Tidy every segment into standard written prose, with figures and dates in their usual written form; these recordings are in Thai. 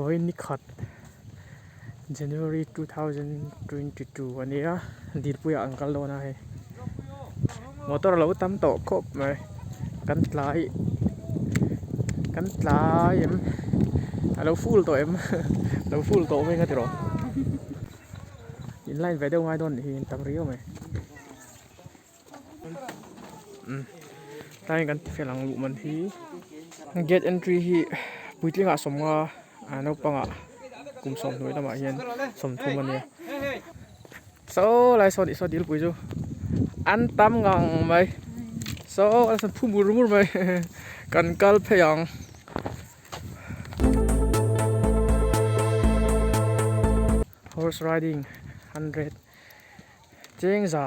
ฮ้ยนี่ขัด January 2022 วันนี้ดีดปุยอังกัลโลนะเฮ้มอเตอร์เราตั้มโตครบไหมกันไลเอ็มเราฟูลตัวเอ็มเราฟูลตัวไม่ก็ติดหรอยินไล่ไปเดี๋ยวไม่โดนหินตั้มเรียวไหมไล่กันเฟียงหลังลุมันที่ get entry ที่ปุยที่งาสมงานับปังกลุ่มสมหน่วยตั้มเฮียนสมทุ่มมันเนี่ยโซ่ไล่สอดดีลปุยจูอันตั้มงังไหมโซ่ไล่สอดพุ่มบุรุษไหมกันกัลพยังhorse riding 100 เจ้งจ่า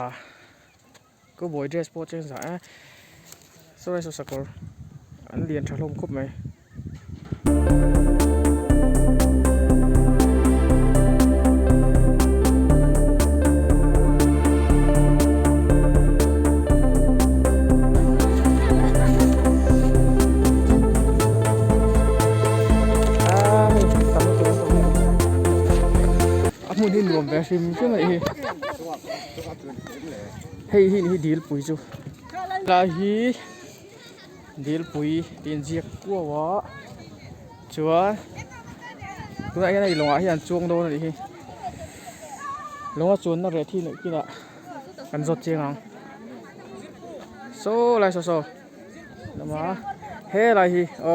ก็บอยเดรสโปเจ้งจ่าสวยสุดสักคนอันเรียนฉลองครบไหมมูนี่รวมแบบชิมใช่ไหมเฮ้ยดีลปุยจูลาฮีดีลปุยตีนเจียกัววะชัวตัวไอ้นี่ลงอ่ะที่อันจวงโดนนี่ลงอ่ะจวนนั่นแหละที่นี่กี่ละกันสดเจียงโซ่ไรโซ่แล้วมาเฮ้ไรฮีโอ้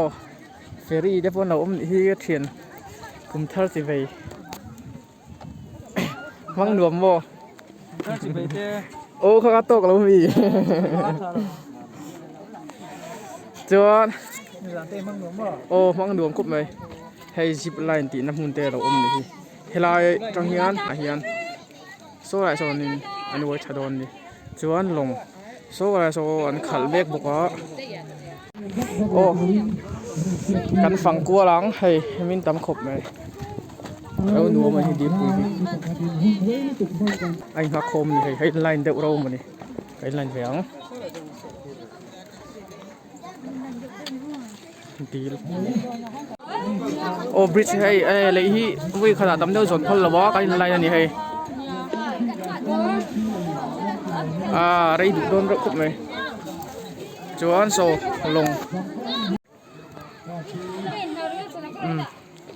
เฟรี่เดี๋ยวพวกเราฮีก็เทียนกุมทัลสิเวมังหลวมบ่โอ้เขาตกแล้วมีจวนโอ้มังหลวมครบไหมให้สิบไลน์ตีน้ำมันเตะเรานี่เฮลัยจังเฮียนเฮียนโซ่ไรโซ่นี่อันนี้ไว้ชาดอนนี่จวนลงโซ่ไรโซ่อันขัดเบกบอกว่าโอ้กันฝังกัวหลังให้มินตำครบไหมเราหนูมันดีปุยไอ้หักคมนี่ให้ไลน์เด็กเรามันนี่ให้ไลน์แฝงดีโอ้บริดจ์ให้เลยที่วิ่งขนาดตำเดียวส่วนพลละวะก็ไลน์นี่ให้อะไรโดนรถคุบไหมจวนโซลง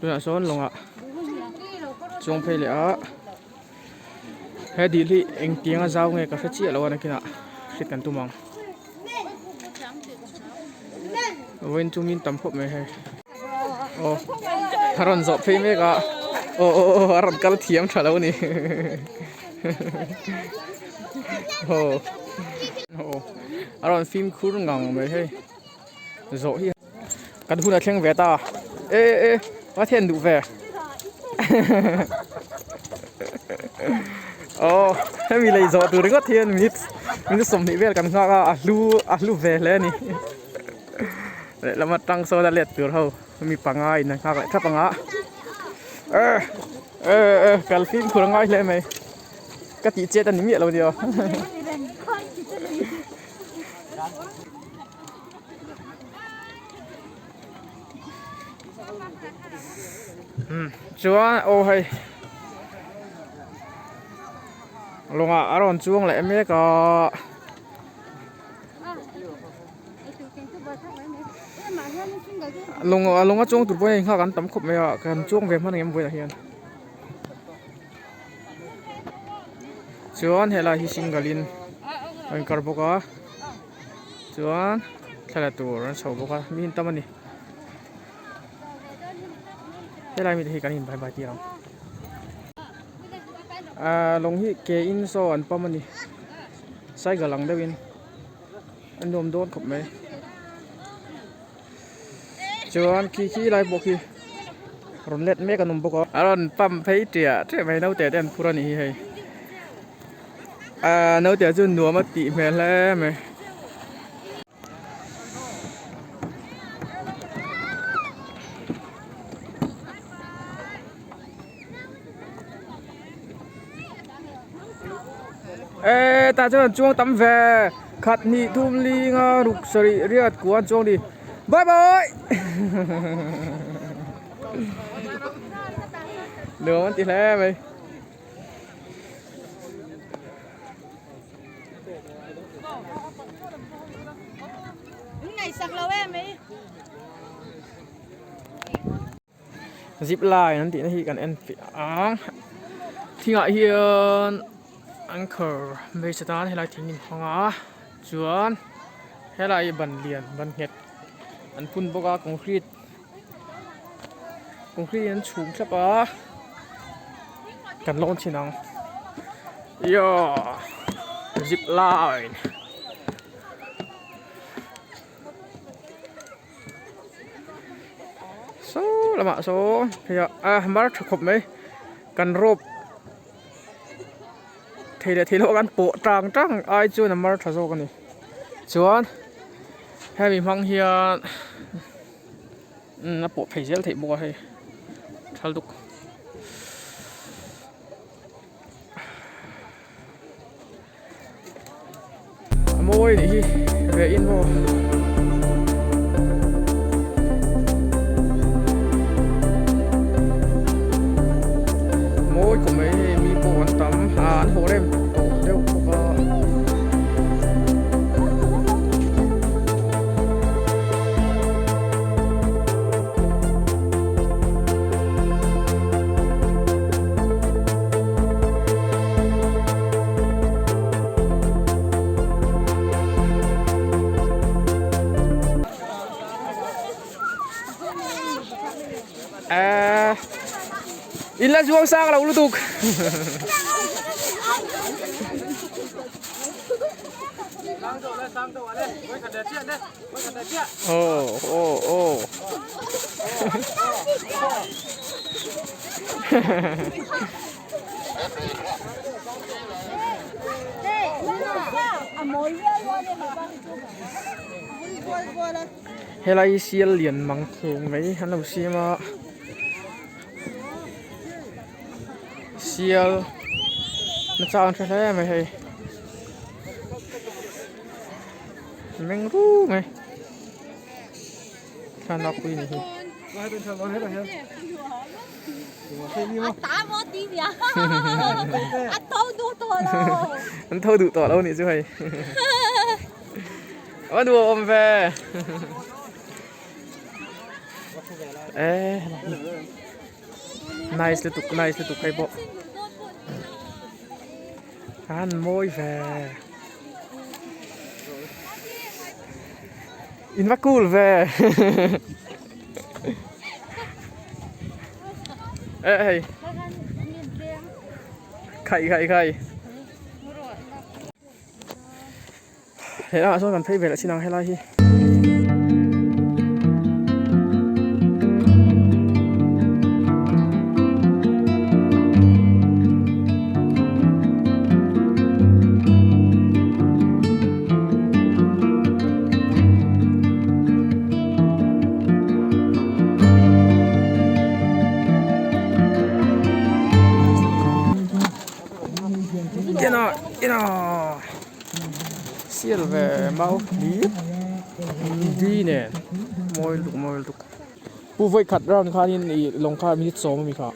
ตัวโซนลงอ่ะจงเพลย์อ่ะเฮ้ดีที่เอ็งเตียงอ่ะเจ้าไงกับเฟชี่แล้ววันนี้กินอ่ะคิดกันตุ้มองเว้นจุมินตั้มพบไหมเฮ้โอ้ฮารอนจบเพลย์ไหมกะโอ้ฮารอนกัลเทียมฉลาดวันนี้โอ้ฮารอนฟิล์มคูร์งังไหมเฮ้จบที่กันหุ่นแข็งเวต้าว่าเทียนดูเวโอ้ให้มีอะไรจอดตัวนี้ก็เทียนมีสมนิเวศกันข้าก็ลูเวแล้วนี่แล้วมาตั้งโซดาเล็ดตัวเขามีปังง่ายนะครับถ้าปังอ่ะการฟิล์มคุณง่ายเลยไหมก็ตีเจ็ดอันนี้มีอะไรเดียวจวนโอ้ยลงอารอนจวงแหละแม่ก็ลงจวงตุ่นไปข้ากันตั้มขบไม่อ่ะกันจวงเวมันยังไม่ได้เห็นจวนเฮล่าฮิซิงกาลินอันคาร์บกะจวนทะเลตัวนั้นชาวบกะมีหินตั้มนี่เฮล่ามีแต่การหินใบที่เราลงที่เกอินโซอันป้อมันนี่ใส่กระลังได้วินอันโดมโดนขบไหมจวนขี้ไรบอกขี้รอนเล็ดเมกันนมปกอารอนปั๊มไฟเตียเท่ไหมน้าเตียเด่นพูดนี่ให้น้าเตียจุนหนัวมาตีแม่แล้วไหมตาเจ้าจ้วงตั้มแฝขัดนี่ทุ่มลีงาลุกสรีเรียดกวนจ้วงดีบายบาย เนื้อมันตีแล้ไปngày sạc lâu em ấy ซิปไลน์นั่นตีนาทีกันเอ็นฟิอ่างที่งะเฮียนอังเคอร์ไม่สตาร์ให้เราทิ้งหินของอ่ะจวนให้เราบันเลียนบันเห็ดอันพุ่นบอกว่าคอนกรีตนั้นสูงใช่ปะกันร้อนชินังย่อซิปไลน์โซ่ละมาโซ่เฮียมาร์ทขบไหมกันรบเทีโลกันโปะจางจังไอจูนมาร์ทโซ่กันนี่ชวนให้มีพังเฮียน่ะโปะเพจเซลที่บัวให้ทัลดุกโมยนี่เรียอินโวก็ไม่มีโปนตำหาโหเร็มโตเดี๋ยวก็Inlah juang sang lah ulu tuk. Oh. Helai sial lian mang kheng mấy hắn đâu xí mà sial nó chọn cho thế mày hay mình ru mày khăn nó quy này tá mó tí gì à anh thôi đủ to đâu anh thôi đủ to đâu nè chứ hay ở đùa ôm về ê nice liên tục hay bộ ăn môi về in vác cool về ê khay thế là số cần thấy về lại xin năng hay like về mau đi nè môi lụcผู้ไว้ขัดร้านค้านี่ลงค้ามีซ้อมมีค่ะ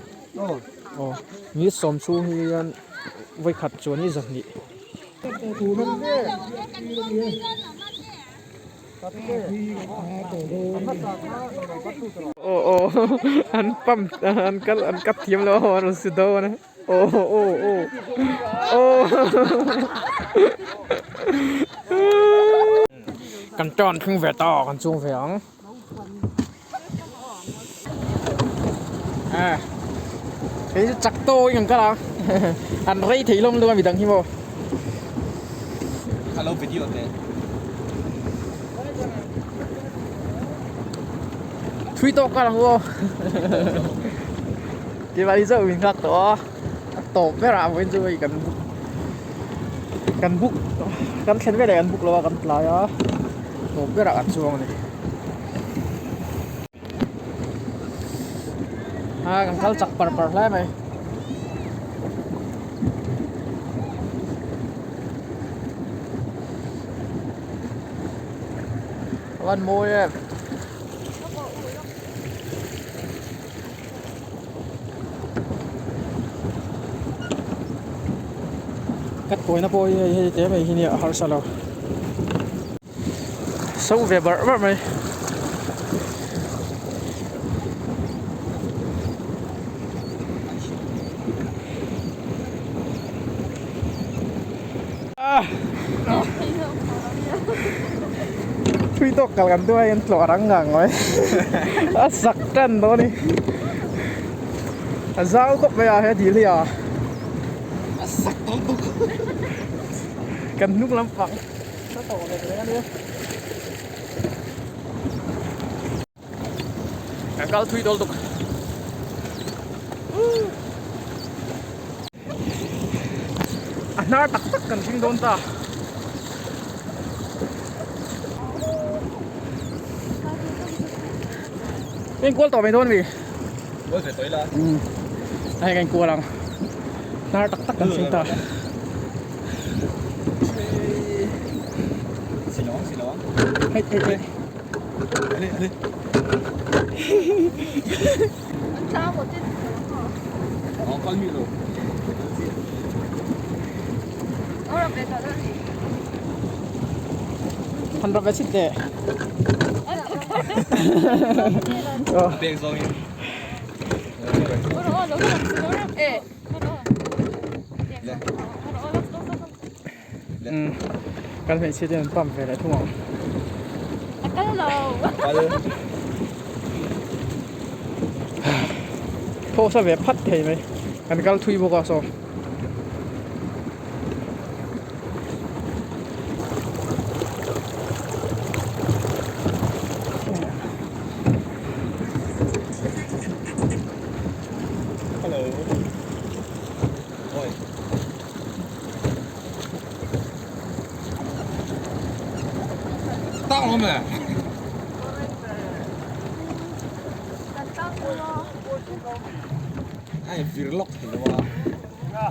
มีซ้อมชูนี่ไว้ขัดจวนนี่สักนิดโอ้อันปั๊มอันกัดเทียมแล้วรู้สึกโดนนะโอ้กันจอนขึ้นแวต่อกันจูงเสียงไอ้จักโตยังก็แล้วอันไรถีลมด้วยมีดังที่โมฮัลโหลวิดีโอเต้ทวีตก็แล้วโว้ที่ว่าที่เจ้าวิ่งขัดตัวตบไม่ราบเว้นช่วยกันบุกกันเข็นไม่ได้กันบุกแล้วกันปลายอ่ะตบไม่ราบช่วงนี้กันเขาจักปะแล้วไหมวันมวย cắt cối nó bôi thế mày hình như ở sao đâu sâu về bờ mày Thui tok kalkan tu ay tlo rangang oi. Saktan to ni. Azal tok ba ya di lia. Saktan tok. Kan nuk lampang. Sa to le dia. Angkal thui tol tok. Anar tak tak kan sing don ta. Cái cua tỏ mày thôn vì Ôi phải tới là đây canh cua lắm nó tắc tắc cần sinh ta xin lỗi hết đi đi sao một chút con mì rồi nó là về tao đó thành ra về xích để tiền rồi nó làm ê cần phải xích đến bấm về lại thua cái lầu thô sao về phát thì mày cần gal thui vô so hello ôi tao mà ai vlog thì nó